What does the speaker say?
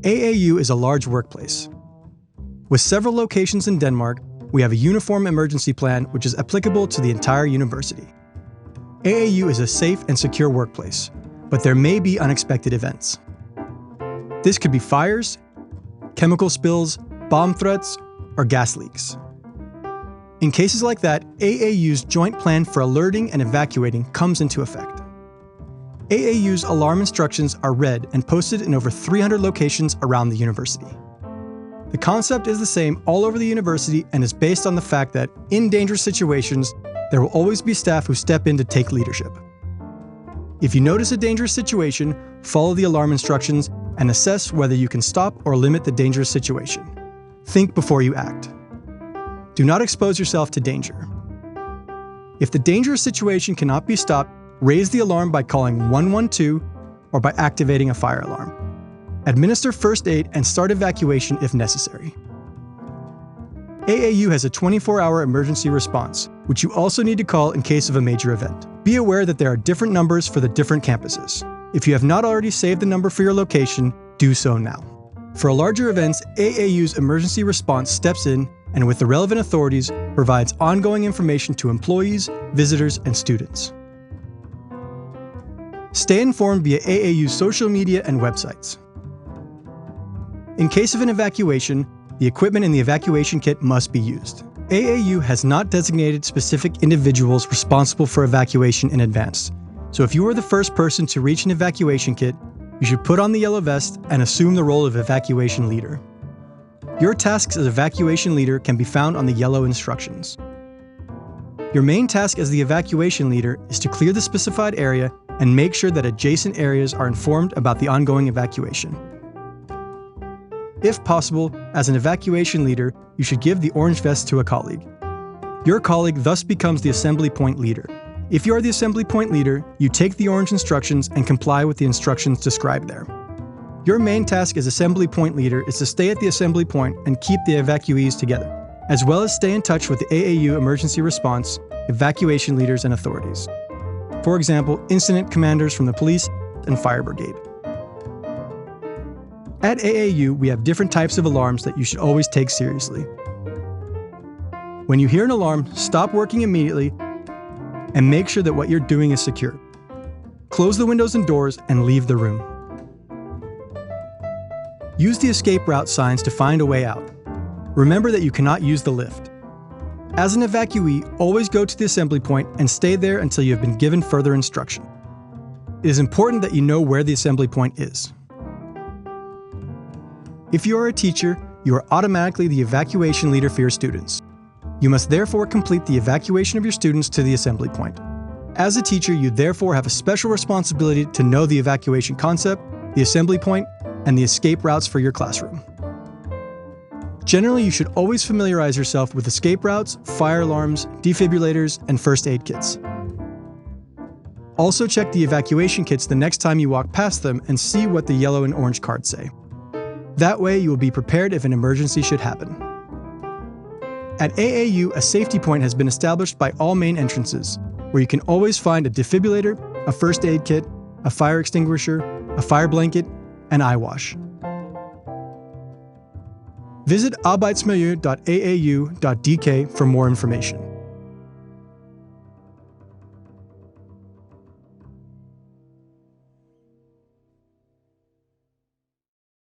AAU is a large workplace. With several locations in Denmark, we have a uniform emergency plan which is applicable to the entire university. AAU is a safe and secure workplace, but there may be unexpected events. This could be fires, chemical spills, bomb threats, or gas leaks. In cases like that, AAU's joint plan for alerting and evacuating comes into effect. AAU's alarm instructions are read and posted in over 300 locations around the university. The concept is the same all over the university and is based on the fact that, in dangerous situations, there will always be staff who step in to take leadership. If you notice a dangerous situation, follow the alarm instructions and assess whether you can stop or limit the dangerous situation. Think before you act. Do not expose yourself to danger. If the dangerous situation cannot be stopped, raise the alarm by calling 112 or by activating a fire alarm. Administer first aid and start evacuation if necessary. AAU has a 24-hour emergency response, which you also need to call in case of a major event. Be aware that there are different numbers for the different campuses. If you have not already saved the number for your location, do so now. For larger events, AAU's emergency response steps in and with the relevant authorities provides ongoing information to employees, visitors, and students. Stay informed via AAU's social media and websites. In case of an evacuation, the equipment in the evacuation kit must be used. AAU has not designated specific individuals responsible for evacuation in advance, so if you are the first person to reach an evacuation kit, you should put on the yellow vest and assume the role of evacuation leader. Your tasks as evacuation leader can be found on the yellow instructions. Your main task as the evacuation leader is to clear the specified area and make sure that adjacent areas are informed about the ongoing evacuation. If possible, as an evacuation leader, you should give the orange vest to a colleague. Your colleague thus becomes the assembly point leader. If you are the assembly point leader, you take the orange instructions and comply with the instructions described there. Your main task as assembly point leader is to stay at the assembly point and keep the evacuees together, as well as stay in touch with the AAU emergency response, evacuation leaders, and authorities. For example, incident commanders from the police and fire brigade. At AAU, we have different types of alarms that you should always take seriously. When you hear an alarm, stop working immediately and make sure that what you're doing is secure. Close the windows and doors and leave the room. Use the escape route signs to find a way out. Remember that you cannot use the lift. As an evacuee, always go to the assembly point and stay there until you have been given further instruction. It is important that you know where the assembly point is. If you are a teacher, you are automatically the evacuation leader for your students. You must therefore complete the evacuation of your students to the assembly point. As a teacher, you therefore have a special responsibility to know the evacuation concept, the assembly point, and the escape routes for your classroom. Generally, you should always familiarize yourself with escape routes, fire alarms, defibrillators, and first aid kits. Also check the evacuation kits the next time you walk past them and see what the yellow and orange cards say. That way, you will be prepared if an emergency should happen. At AAU, a safety point has been established by all main entrances, where you can always find a defibrillator, a first aid kit, a fire extinguisher, a fire blanket, and eye wash. Visit arbejdsmiljø.aau.dk for more information.